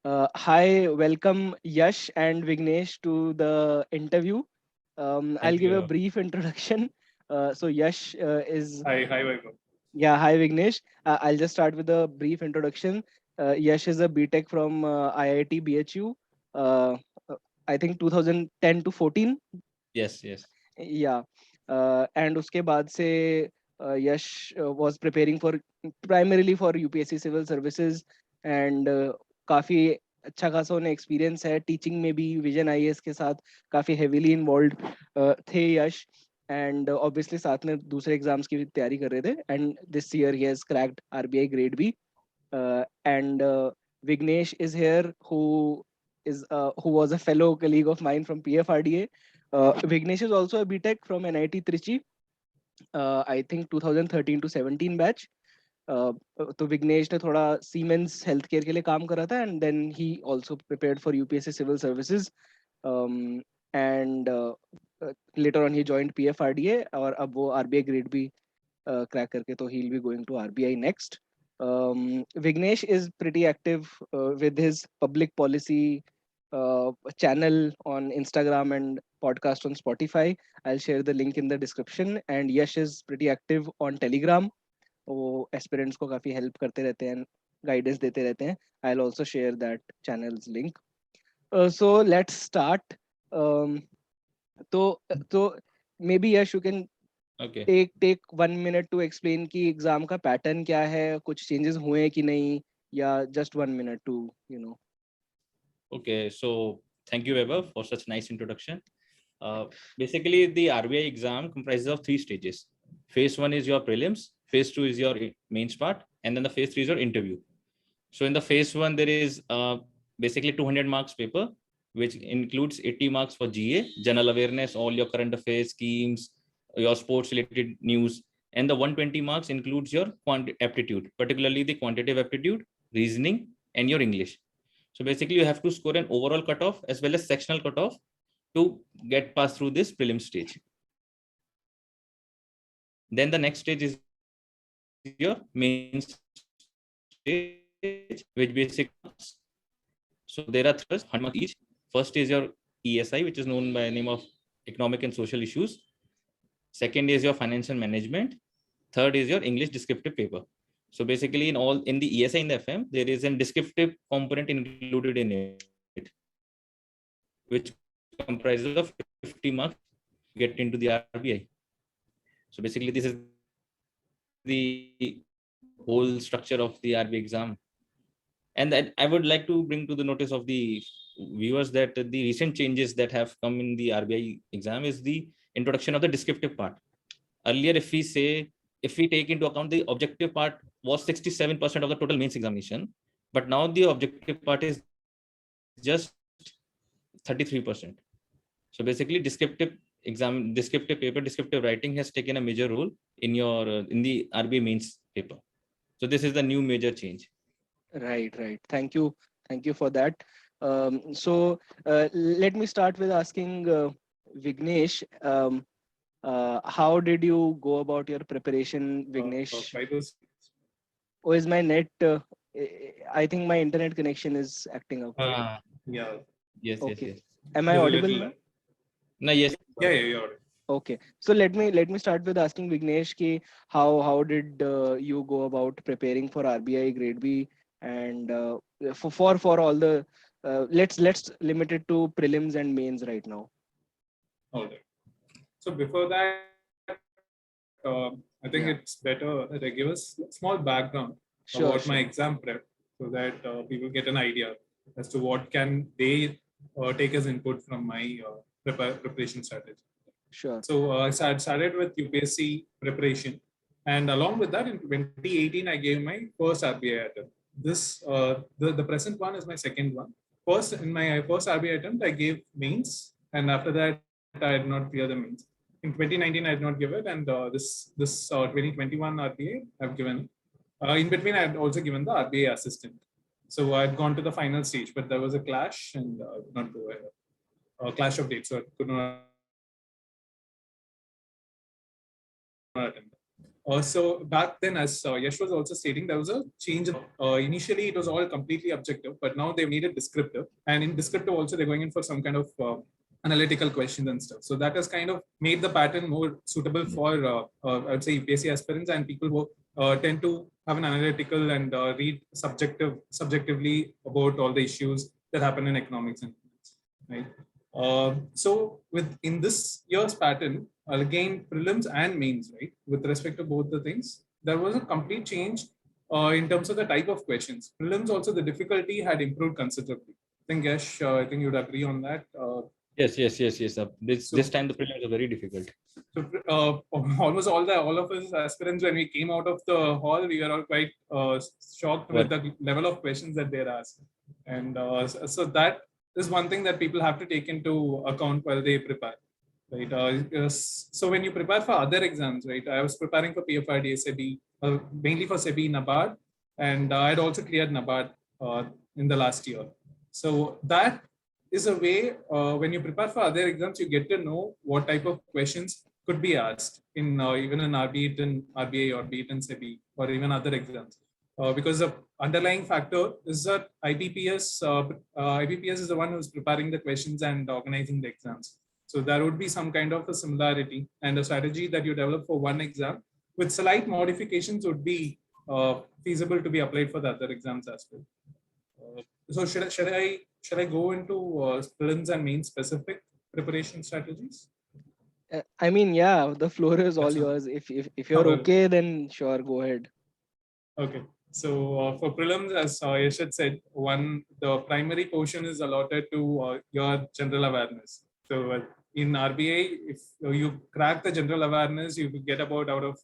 Hi, welcome Yash and Vignesh to the interview. I'll Thank give a you. brief introduction. So Yash is Hi, Vaibhav. yeah. Hi Vignesh. I'll just start with a brief introduction. Yash is a BTech from IIT BHU. Uh, uh, I think 2010 to 14. Yes, yes. Yeah. And उसके बाद से Yash was preparing for primarily for UPSC civil services and काफी अच्छा खासा उन्हें experience है teaching में भी विजन आईएएस के साथ काफी हेवीली इन्वॉल्व थे यश एंड ऑब्वियसली साथ में दूसरे एग्जाम्स की भी तैयारी कर रहे थे and this year he has cracked RBI grade B and Vignesh is here who was a fellow colleague of mine from PFRDA. Vignesh is also a BTech from NIT Trichy. I think 2013 to 17 batch. तो विग्नेश ने थोड़ा siemens health care के लिए काम करा था and then he also prepared for UPSC civil services and later on he joined PFRDA और अब वो आरबीआई ग्रेड भी क्रैक करके तो he will be going to RBI next. Vignesh is pretty active with his public policy channel on Instagram and podcast on Spotify. I'll share the link in the description. And Yash is pretty active on Telegram. वो aspirants को काफ़ी help करते रहते हैं guidance देते रहते हैं. I will also share that channels link. So let's start. तो तो maybe yes you can Okay. Take 1 minute to explain कि एग्जाम का पैटर्न क्या है, कुछ चेंजेस हुए हैं कि नहीं, या just 1 minute to know. Okay. So thank you, Weber, for such nice introduction. Uh, Basically, the RBI exam comprises of three stages. Phase one is your prelims. Phase two is your mains part, and then the phase three is your interview. So in the phase one, there is basically 200 marks paper, which includes 80 marks for GA, general awareness, all your current affairs, schemes, your sports related news. And the 120 marks includes your aptitude, particularly the quantitative aptitude, reasoning, and your English. So basically, you have to score an overall cutoff as well as sectional cutoff to get passed through this prelim stage. Then the next stage is your main stage, which basically so there are three papers, 100 marks each. First is your ESI, which is known by the name of economic and social issues. Second is your financial management. Third is your English descriptive paper. So basically, in the ESI in the FM, there is a descriptive component included in it, which comprises of 50 marks get into the RBI. So basically, this is the whole structure of the RBI exam. And I would like to bring to the notice of the viewers that the recent changes that have come in the RBI exam is the introduction of the descriptive part. Earlier, if we take into account the objective part was 67% of the total mains examination, but now the objective part is just 33%. So basically, descriptive paper, descriptive writing has taken a major role in the RBI mains paper. So this is the new major change. Right. Thank you for that. So let me start with asking Vignesh, how did you go about your preparation, Vignesh? By those. Oh, is my net? I think my internet connection is acting up. Ah, Yeah, yes, yes, Okay. yes. Am I there's a audible little. now? No, yes. Yeah, you're. Okay. So let me start with asking Vignesh ki how did you go about preparing for RBI Grade B and for all the let's limit it to prelims and mains right now. All right. So before that, I think it's better that I give us small background about my exam Sure, prep sure, so that people get an idea as to what can they take as input from my preparation strategy. sure. So I started with UPSC preparation, and along with that, in 2018, I gave my first RBI attempt. The present one is my second one. First, in my first RBI attempt, I gave mains, and after that, I did not clear the mains. In 2019, I did not give it, and this 2021 RBI I've given. In between, I had also given the RBI assistant. So I had gone to the final stage, but there was a clash and did not go ahead. Clash of dates, so I could not attend. So back then, as Yash was also stating, there was a change. Initially, it was all completely objective, but now they've made it descriptive. And in descriptive also, they're going in for some kind of analytical questions and stuff. So that has kind of made the pattern more suitable for, I would say, UPSC aspirants and people who tend to have an analytical and read subjectively about all the issues that happen in economics and finance, right? So in this year's pattern, again, prelims and mains, right? With respect to both the things, there was a complete change in terms of the type of questions. Prelims also, the difficulty had improved considerably. I think, Yash, I think you'd agree on that. Yes. This time the prelims are very difficult. So almost all of us aspirants, when we came out of the hall, we were all quite shocked with the level of questions that they're asked. And so that is one thing that people have to take into account while they prepare. Right. So when you prepare for other exams, right? I was preparing for PFRDA, SEBI, mainly for SEBI, NABARD, and I had also cleared NABARD in the last year. So that is a way when you prepare for other exams, you get to know what type of questions could be asked in even in RBI or be it in SEBI or even other exams. Because the underlying factor is that IBPS is the one who's preparing the questions and organizing the exams. So there would be some kind of a similarity, and a strategy that you develop for one exam with slight modifications would be feasible to be applied for the other exams as well. So should I go into prelims and main specific preparation strategies? I mean, yeah, the floor is all yours. If you're okay, then sure, go ahead. Okay. So for prelims, as Yash had said, the primary portion is allotted to your general awareness. So in RBI, if you crack the general awareness, you will get about out of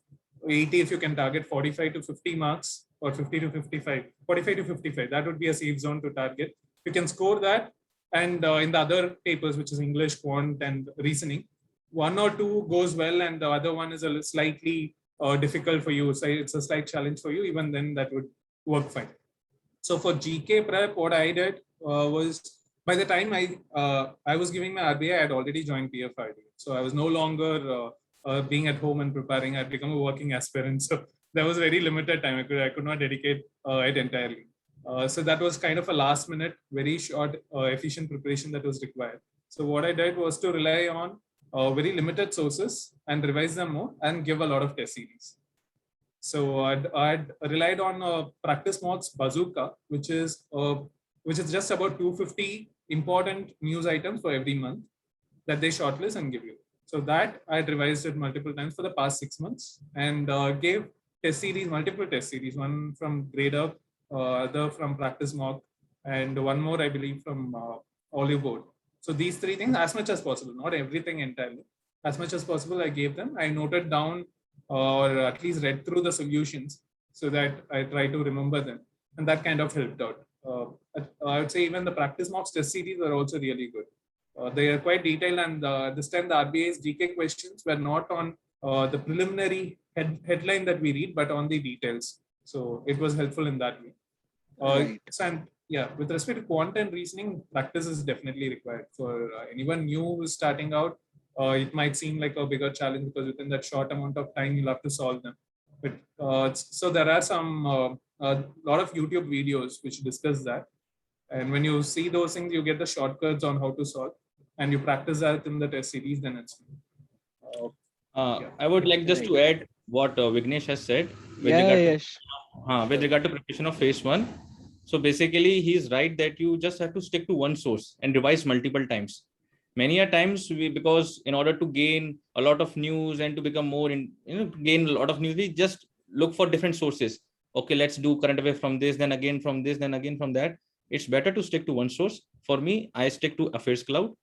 80, if you can target 45 to 50 marks, or 50 to 55, 45 to 55, that would be a safe zone to target. You can score that, and in the other papers, which is English, Quant, and Reasoning, one or two goes well, and the other one is a slightly difficult for you. So it's a slight challenge for you. Even then, that would work fine. So for GK prep, what I did was, by the time I was giving my RBI, I had already joined PFRD. So I was no longer being at home and preparing. I'd become a working aspirant. So there was very limited time. I could not dedicate it entirely. So that was kind of a last minute, very short, efficient preparation that was required. So what I did was to rely on very limited sources and revise them more and give a lot of test series. So I'd relied on Practice Mocks Bazooka, which is just about 250 important news items for every month that they shortlist and give you. So that I had revised it multiple times for the past 6 months and gave multiple test series, one from GradeUp, other from Practice Mock, and one more, I believe, from Olive Board. So these three things, as much as possible, not everything entirely, as much as possible, I gave them. I noted down or at least read through the solutions so that I try to remember them. And that kind of helped out. I would say even the Practice Mocks test series are also really good. They are quite detailed, and this time the RBI's GK questions were not on the preliminary headline that we read, but on the details. So it was helpful in that way. Right. With respect to quant and reasoning, practice is definitely required for anyone new who's starting out. It might seem like a bigger challenge because within that short amount of time, you'll have to solve them. But so there are some a lot of YouTube videos which discuss that. And when you see those things, you get the shortcuts on how to solve, and you practice that in the test series, then it's. I would like just to add what Vignesh has said with regard to preparation of phase 1. So basically, he's right that you just have to stick to one source and revise multiple times. Many a times, because in order to gain a lot of news and to become more gain a lot of news, we just look for different sources. Okay, let's do current affairs from this, then again from this, then again from that. It's better to stick to one source. For me, I stick to Affairs Cloud,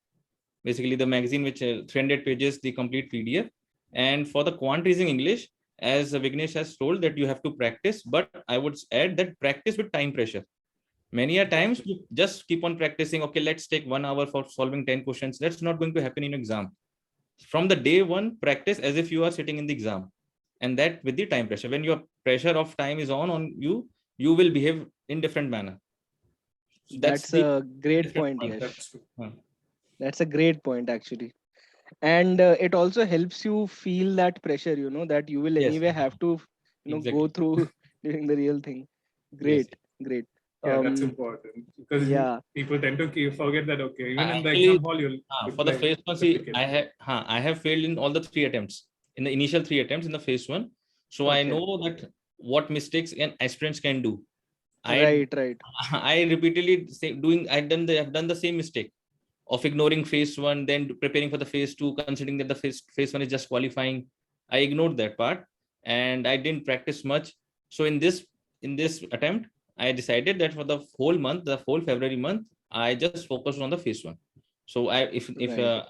basically the magazine which 300 pages, the complete PDF. And for the quant reasoning English, as Vignesh has told, that you have to practice, but I would add that practice with time pressure. Many a times you just keep on practicing. Okay, let's take 1 hour for solving 10 questions. That's not going to happen in exam. From the day one, practice as if you are sitting in the exam, and that with the time pressure. When your pressure of time is on you, you will behave in different manner. That's a great point. Yes, that's a great point actually. And it also helps you feel that pressure, that you will Yes, anyway have to, go exactly. through during the real thing. Yes. Great, great. Yeah, that's Um, important because yeah, people tend to forget that, okay, even in the Actually, exam hall, you'll for the reply, phase one, see, replicate. I have failed in all the 3 attempts. In the initial 3 attempts in the phase one, so I okay. know that what mistakes an aspirants can do. I Right, right, I repeatedly say I've done the same mistake of ignoring phase one, then preparing for the phase two, considering that the phase one is just qualifying. I ignored that part and I didn't practice much. So in this attempt, I decided that for the whole month, the whole February month, I just focused on the phase one. So right.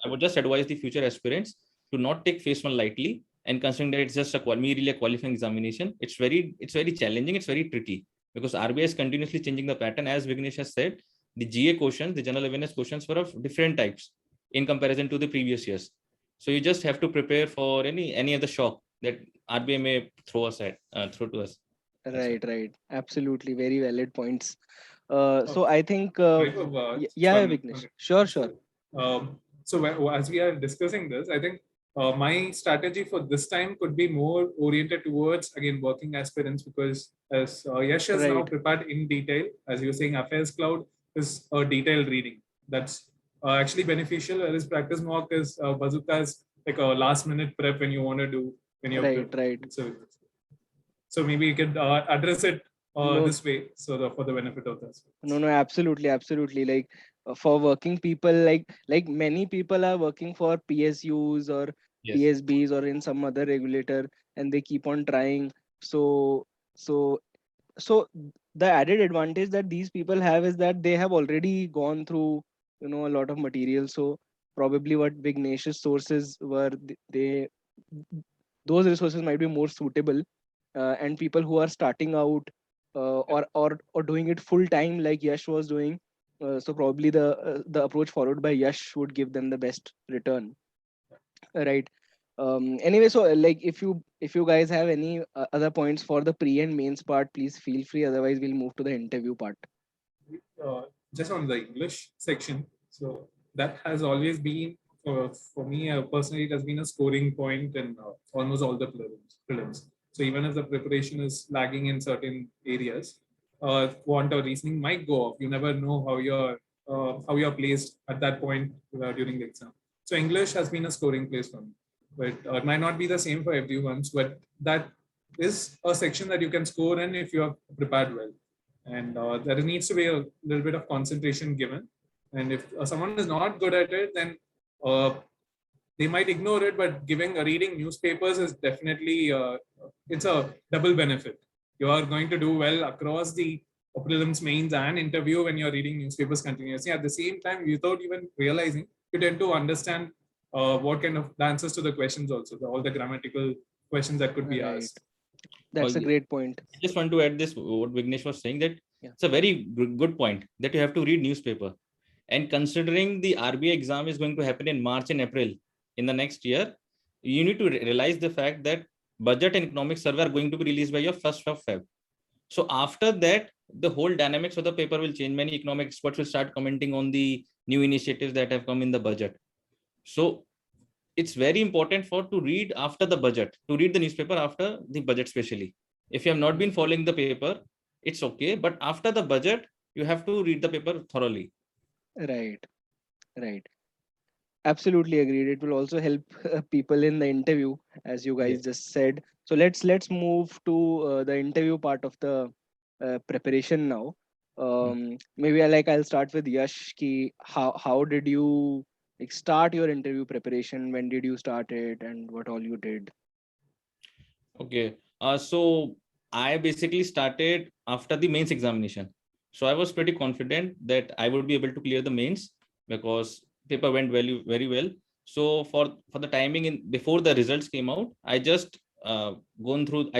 I would just advise the future aspirants to not take phase one lightly and considering that it's just merely a qualifying examination. It's very challenging. It's very tricky because RBI is continuously changing the pattern. As Vignesh has said, the GA questions, the general awareness questions were of different types in comparison to the previous years. So you just have to prepare for any other shock that RBI may throw to us. That's Right, right. right. Absolutely. Very valid points. So Okay. I think, Just yeah, one, Vignesh. okay. Sure, sure. So, as we are discussing this, I think my strategy for this time could be more oriented towards again working aspirants because as Yash has now Right. prepared in detail, as you were saying, Affairs Cloud is a detailed reading that's actually beneficial. Whereas practice mock is bazooka is like a last minute prep when you want to do when you're Right, right. so maybe you could address it No, this way for the benefit of this. no, absolutely, absolutely. Like for working people, like many people are working for PSUs or Yes. PSBs or in some other regulator, and they keep on trying. So, so, so the added advantage that these people have is that they have already gone through, a lot of material. So probably what Vignesh's sources were, they those resources might be more suitable, and people who are starting out, or doing it full time like Yash was doing, so probably the approach followed by Yash would give them the best return, right? Anyway, so like if you guys have any other points for the pre and mains part, please feel free, otherwise we'll move to the interview part. uh, just on the English section. So that has always been, for me personally, it has been a scoring point in almost all the prelims. So even if the preparation is lagging in certain areas, quant or reasoning might go off. You never know how you're placed at that point during the exam. So English has been a scoring place for me, but it might not be the same for everyone. But that is a section that you can score in if you are prepared well, and there needs to be a little bit of concentration given. And if someone is not good at it, then uh, they might ignore it, but giving reading newspapers is definitely it's a double benefit. You are going to do well across the prelims, mains, and interview when you're reading newspapers continuously. At the same time, without even realizing, you tend to understand what kind of the answers to the questions also, all the grammatical questions that could be Right, asked. that's a Yeah. great point. I just want to add this what Vignesh was saying, that Yeah. it's a very good point that you have to read newspaper. And considering the RBI exam is going to happen in March and April in the next year, you need to realize the fact that budget and economic survey are going to be released by your 1st of Feb. So after that, the whole dynamics of the paper will change. Many economic experts will start commenting on the new initiatives that have come in the budget. So it's very important to read after the budget, to read the newspaper after the budget, especially if you have not been following the paper, it's okay, but after the budget you have to read the paper thoroughly. Right, right. Absolutely agreed. It will also help people in the interview, as you guys Yes. just said. So let's move to the interview part of the preparation now. Maybe I'll start with Yash. Ki how did you like start your interview preparation? When did you start it, and what all you did? Okay. So I basically started after the mains examination. So I was pretty confident that I would be able to clear the mains because paper went very well. So for the timing in before the results came out, I just gone through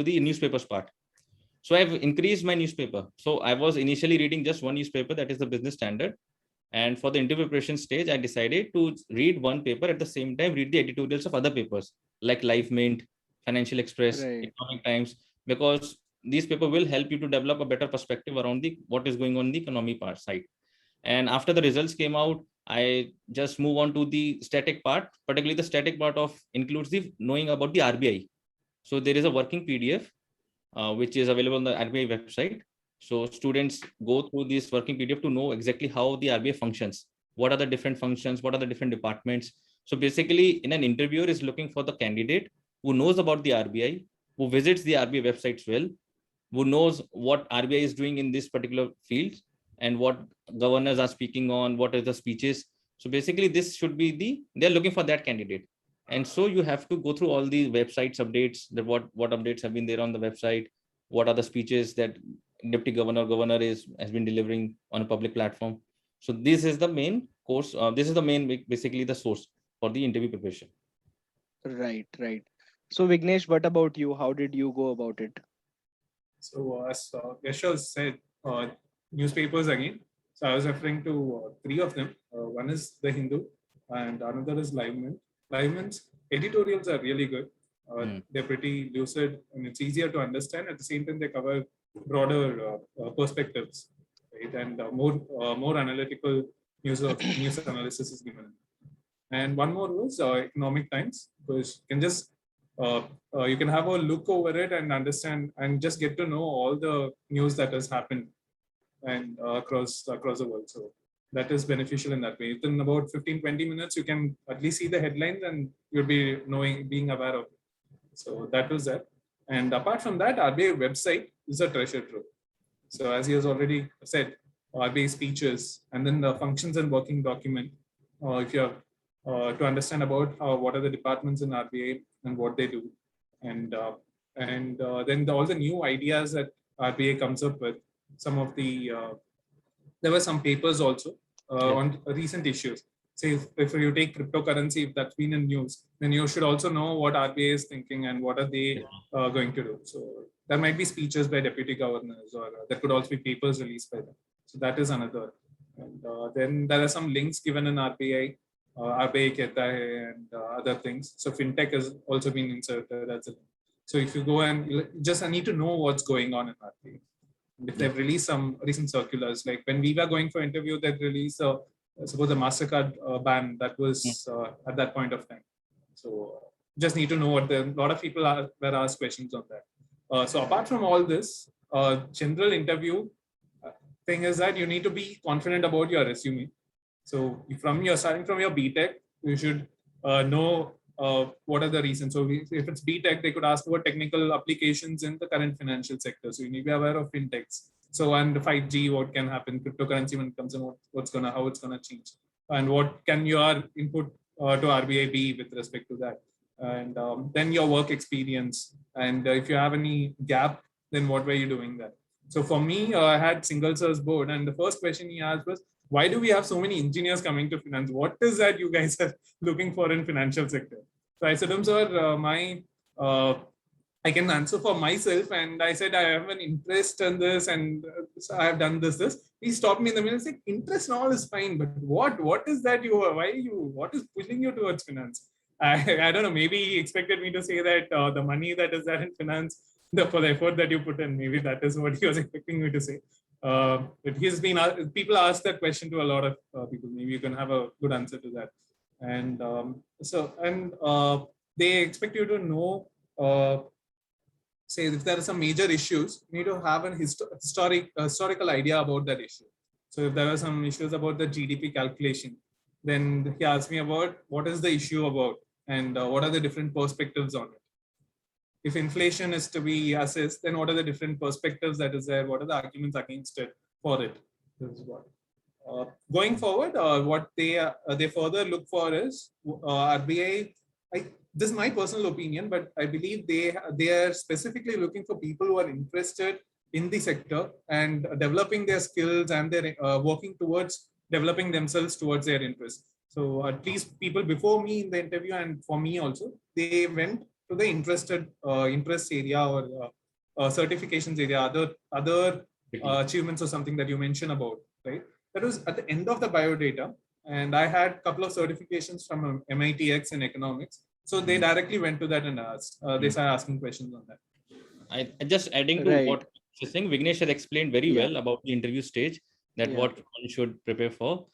the newspapers part. So I've increased my newspaper. So I was initially reading just one newspaper, that is the Business Standard. And for the interview preparation stage, I decided to read one paper at the same time, read the editorials of other papers like Life Mint, Financial Express, Right, Economic Times, because these papers will help you to develop a better perspective around the what is going on in the economy part side. And after the results came out, I just move on to the static part. Particularly the static part of includes the knowing about the RBI. So there is a working PDF which is available on the RBI website. So students go through this working PDF to know exactly how the RBI functions. What are the different functions? What are the different departments? So basically, in an interviewer is looking for the candidate who knows about the RBI, who visits the RBI websites well, who knows what RBI is doing in this particular field and what governors are speaking on, what are the speeches. So basically, this should be they're looking for that candidate. And so you have to go through all the websites updates, that what updates have been there on the website, what are the speeches that deputy governor has been delivering on a public platform. So this is the main course. This is the main, basically the source for the interview preparation. Right, right. So Vignesh, what about you? How did you go about it? So as Yashal said, newspapers again. So I was referring to three of them. One is The Hindu and another is Livement. Livement's editorials are really good. They're pretty lucid and it's easier to understand. At the same time, they cover broader perspectives, right? And more analytical news analysis is given. And one more was Economic Times, because you can just you can have a look over it and understand and just get to know all the news that has happened and across the world. So that is beneficial in that way. Within about 15-20 minutes, you can at least see the headlines and you'll be being aware of it. So that was that. And apart from that, RBI website is a treasure trove. So as he has already said, RBI speeches and then the functions and working document. If you have to understand about what are the departments in RBI and what they do, and then all the new ideas that RBI comes up with. Some of the there were some papers also on recent issues. Say if you take cryptocurrency, if that's been in news, then you should also know what RBI is thinking and what are they going to do. So there might be speeches by deputy governors, or there could also be papers released by them. So that is another. And then there are some links given in RBI. RBI Kehta Hai and other things. So fintech has also been inserted as a link. So if you go and just I need to know what's going on in RBI. If they've released some recent circulars, like when we were going for interview, they'd released suppose a MasterCard ban that was at that point of time. So just need to know what a lot of people were asked questions on that. So apart from all this, general interview thing is that you need to be confident about your resume. So starting from your BTech, you should know what are the reasons. So if it's BTech, they could ask about technical applications in the current financial sector. So you need to be aware of fintechs. So and 5G, what can happen, cryptocurrency when it comes in, how it's gonna change, and what can your input to RBI be with respect to that, and then your work experience, and if you have any gap, then what were you doing there? So for me, I had single source board, and the first question he asked was, why do we have so many engineers coming to finance? What is that you guys are looking for in financial sector? So I said, sir, I can answer for myself. And I said, I have an interest in this and so I have done this. He stopped me in the middle and said, interest and all is fine, but what is that what is pushing you towards finance? I don't know, maybe he expected me to say that the money that is there in finance, for the effort that you put in, maybe that is what he was expecting me to say. But he's been people ask that question to a lot of people. Maybe you can have a good answer to that. And they expect you to know, say if there are some major issues, you need to have an historical idea about that issue. So if there are some issues about the GDP calculation, then he asked me about what is the issue about and what are the different perspectives on it. If inflation is to be assessed, then what are the different perspectives that is there? What are the arguments against it for it? This is what. Going forward, what they further look for is RBI. This is my personal opinion, but I believe they are specifically looking for people who are interested in the sector and developing their skills, and they're working towards developing themselves towards their interests. So at least people before me in the interview, and for me also, they went to the interest area or certifications area, other achievements or something that you mentioned about, right? That was at the end of the biodata, and I had a couple of certifications from MITx in economics. So they directly went to that and asked. They started asking questions on that. I just adding to what you're saying, Vignesh has explained very well about the interview stage, that what one should prepare for.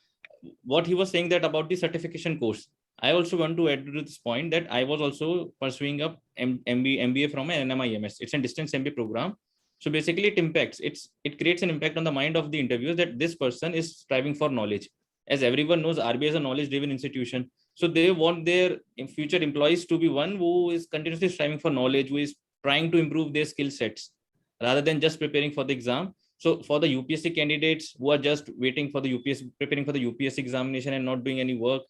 what he was saying that about the certification course, I also want to add to this point that I was also pursuing a MBA from an NMIMS. It's a distance MBA program. So basically it creates an impact on the mind of the interviewers that this person is striving for knowledge. As everyone knows, RBI is a knowledge driven institution. So they want their future employees to be one who is continuously striving for knowledge, who is trying to improve their skill sets rather than just preparing for the exam. So for the UPSC candidates who are just waiting for the UPSC, preparing for the UPSC examination and not doing any work,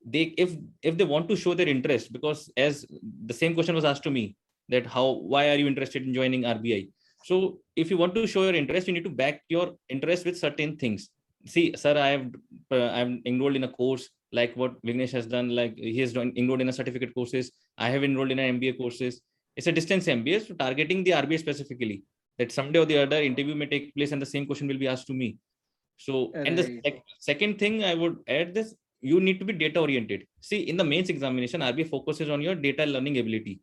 they if they want to show their interest, because as the same question was asked to me that why are you interested in joining RBI? So if you want to show your interest, you need to back your interest with certain things. See, sir, I'm enrolled in a course like what Vignesh has done, like he has enrolled in a certificate courses. I have enrolled in an MBA courses. It's a distance MBA, so targeting the RBI specifically, that someday or the other interview may take place and the same question will be asked to me. So, and the second thing I would add this, you need to be data oriented. See, in the mains examination, RBI focuses on your data learning ability.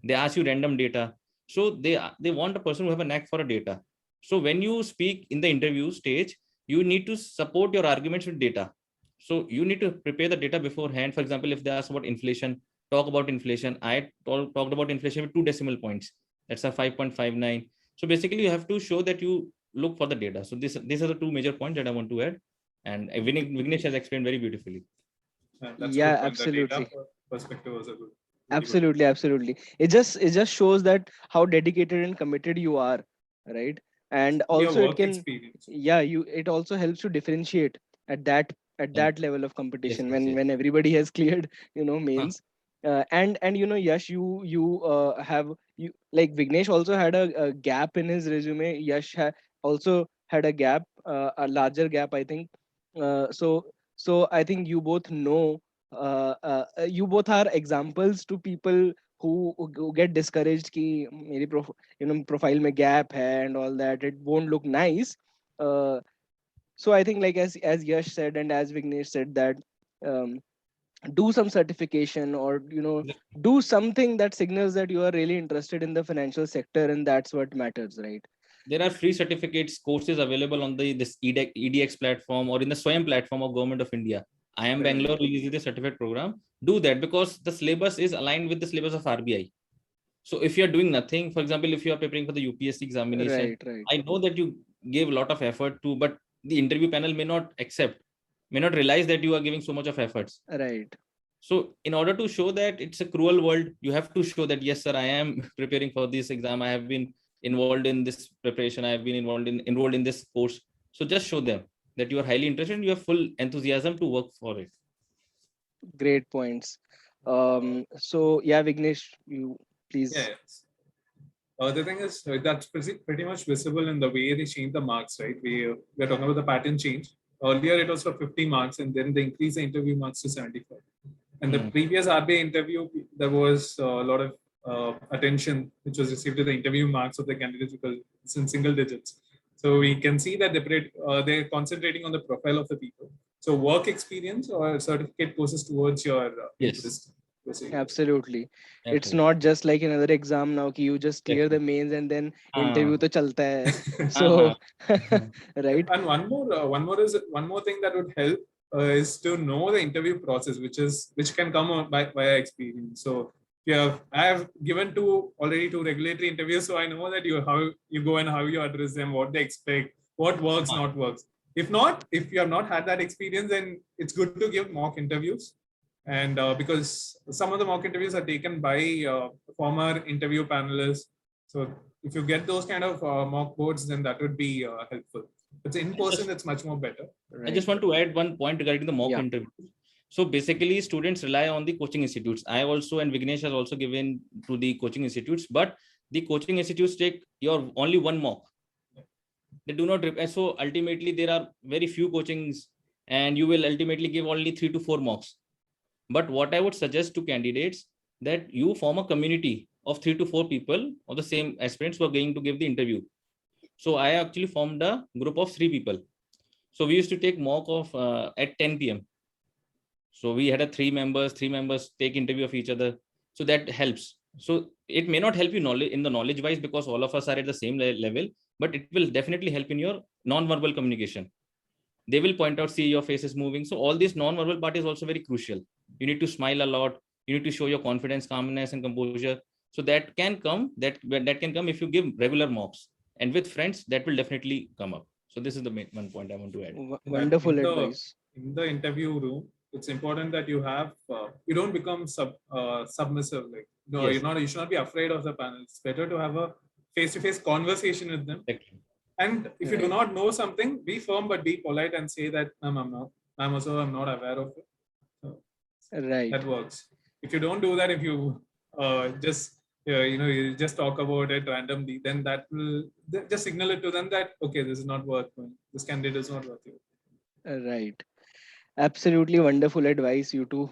They ask you random data. So they want a person who have a knack for a data. So when you speak in the interview stage, you need to support your arguments with data. So you need to prepare the data beforehand. For example, if they ask about inflation, talk about inflation. I talked about inflation with 2 decimal points. That's a 5.59. So basically, you have to show that you look for the data. So these are the 2 major points that I want to add. And Vignesh has explained very beautifully. Yeah, absolutely. The data perspective was a good. Absolutely. It just shows that how dedicated and committed you are, right? And also it can, it also helps to differentiate at that level of competition, when everybody has cleared, mains. And Yash, you have, like Vignesh also had a gap in his resume. Yash also had a gap, a larger gap, I think. So I think you both know, you both are examples to people who get discouraged ki meri profile mein gap hai and all that, it won't look nice. So I think, like as Yash said and as Vignesh said, that um, do some certification, or do something that signals that you are really interested in the financial sector, and that's what matters, right? There are free certificates courses available on this EDX platform or in the Swayam platform of Government of India. IIM Bangalore releases the certificate program. Do that, because the syllabus is aligned with the syllabus of RBI. So if you're doing nothing, for example, if you are preparing for the UPSC examination, right. I know that you gave a lot of effort to, but the interview panel may not realize that you are giving so much of efforts. Right. So in order to show that it's a cruel world, you have to show that, yes, sir, I am preparing for this exam. I have been involved in this preparation. I have been enrolled in this course. So just show them that you are highly interested and you have full enthusiasm to work for it. Great points. So yeah, Vignesh, you please. Yes. The thing is, that's pretty much visible in the way they change the marks, right? We're talking about the pattern change. Earlier, it was for 50 marks, and then they increased the interview marks to 75. And the previous RBI interview, there was a lot of attention which was received to the interview marks of the candidates, because it's in single digits. So we can see that they're concentrating on the profile of the people. So work experience or certificate courses towards your interest. Absolutely. It's not just like another exam now ki you just clear the mains and then interview to chalta hai. So right. And one more thing that would help is to know the interview process, which can come via experience. So I have given already two regulatory interviews, so I know that how you go and how you address them, what they expect, what works, not works. If you have not had that experience, then it's good to give mock interviews. And because some of the mock interviews are taken by former interview panelists. So if you get those kind of mock boards, then that would be helpful. It's in person, it's much more better. Right. I just want to add one point regarding the mock interviews. So basically, students rely on the coaching institutes. I also, and Vignesh has also given to the coaching institutes, but the coaching institutes take your only one mock. They do not, so ultimately there are very few coachings and you will ultimately give only 3 to 4 mocks. But what I would suggest to candidates, that you form a community of 3 to 4 people of the same aspirants who are going to give the interview. So I actually formed a group of 3 people. So we used to take mock of at 10 p.m. So we had 3 members take interview of each other. So that helps. So it may not help you in the knowledge wise, because all of us are at the same level, but it will definitely help in your non-verbal communication. they will point out, see, your face is moving. So all this non-verbal part is also very crucial. You need to smile a lot. You need to show your confidence, calmness, and composure. So that can come if you give regular mocks, and with friends that will definitely come up. So this is the main one point I want to add. Wonderful advice. In the interview room, it's important that you have you don't become submissive. Like no, Yes. you should not be afraid of the panel. It's better to have a face-to-face conversation with them. Exactly. And if you do not know something, be firm but be polite and say that I'm not. I'm not aware of it. So Right. that works. If you don't do that, if you you just talk about it randomly, then that will just signal it to them that okay, this is not worth it. This candidate is not worth it. Right. Absolutely wonderful advice, you two.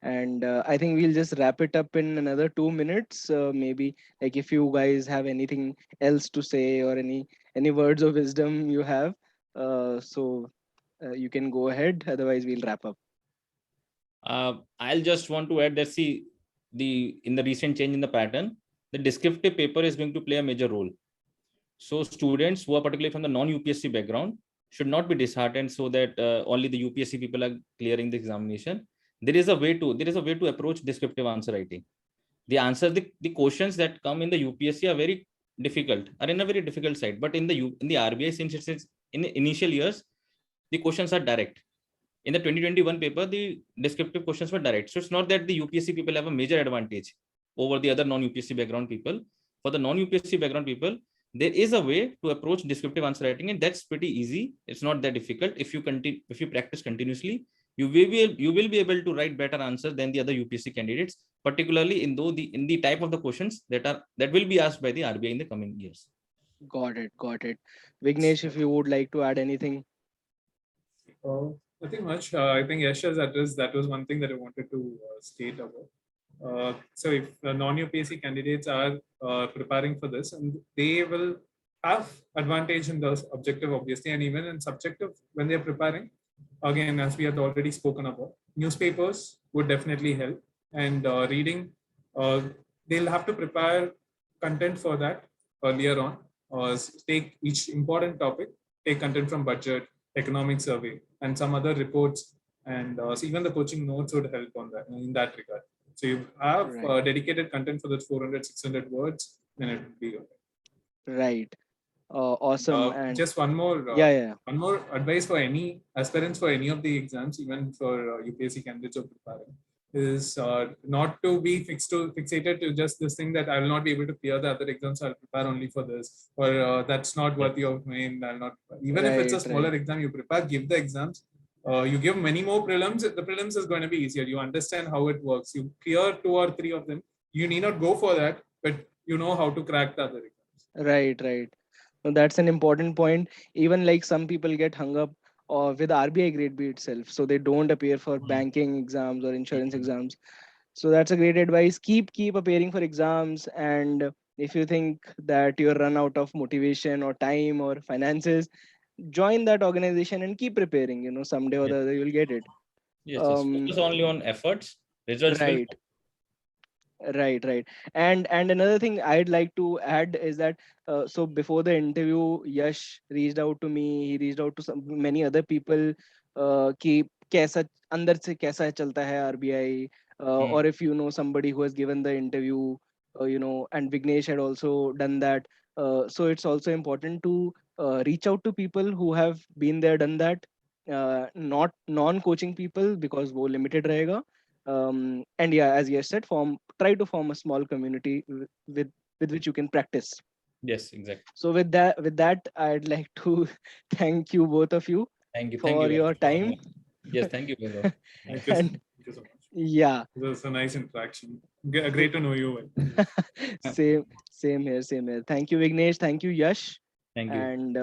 And I think we'll just wrap it up in another 2 minutes. Maybe like if you guys have anything else to say or any words of wisdom you have, you can go ahead. Otherwise, we'll wrap up. I'll just want to add that in the recent change in the pattern, the descriptive paper is going to play a major role. So students who are particularly from the non-UPSC background should not be disheartened so that only the UPSC people are clearing the examination. There is a way to approach descriptive answer writing. The questions that come in the UPSC are in a very difficult side, but in the RBI, since it's in the initial years, the questions are direct. In the 2021 paper, the descriptive questions were direct. So it's not that the UPSC people have a major advantage over the other non-UPSC background people. For the non-UPSC background people, there is a way to approach descriptive answer writing, and that's pretty easy. It's not that difficult. If you practice continuously, you will be able to write better answers than the other UPSC candidates, particularly in the type of the questions that will be asked by the RBI in the coming years. Got it. Vignesh, if you would like to add anything. Nothing much. I think Yash has addressed that was one thing that I wanted to state about. So if non-UPSC candidates are preparing for this, and they will have advantage in the objective, obviously, and even in subjective when they're preparing. Again, as we had already spoken about, newspapers would definitely help, and reading. They'll have to prepare content for that earlier on. Take each important topic, take content from budget, economic survey, and some other reports, and so even the coaching notes would help on that in that regard. So you have dedicated content for the 400-600 words, then it would be okay. Right. Awesome. And just one more one more advice for any aspirants for any of the exams, even for UPSC candidates who are preparing, is not to be fixated to just this thing that I will not be able to clear the other exams, I'll prepare only for this, or that's not worthy of me, I'll not. Even if it's a smaller exam you prepare, give the exams. You give many more prelims, the prelims is going to be easier. You understand how it works. You clear 2 or 3 of them. You need not go for that, but you know how to crack the other exams. Right. So that's an important point. Even like some people get hung up with RBI grade B itself, so they don't appear for banking exams or insurance exams. So that's a great advice. Keep appearing for exams, and if you think that you're run out of motivation or time or finances, join that organization and keep preparing. Someday or the other you'll get it. Yes. Focus only on efforts. Results will. Right. And another thing I'd like to add is that so before the interview, Yash reached out to me. He reached out to many other people. कि कैसा अंदर से कैसा चलता है RBI, or if you know somebody who has given the interview, and Vignesh had also done that. So it's also important to reach out to people who have been there, done that. Not non-coaching people, because वो limited रहेगा. And as you said, try to form a small community with which you can practice. Yes, exactly. So with that I'd like to thank you, both of you. Thank you for your time. Yes, thank you. Thank you so much. Yeah, it was a nice interaction. Great to know you. same here. Thank you, Vignesh. Thank you, Yash. Thank you. And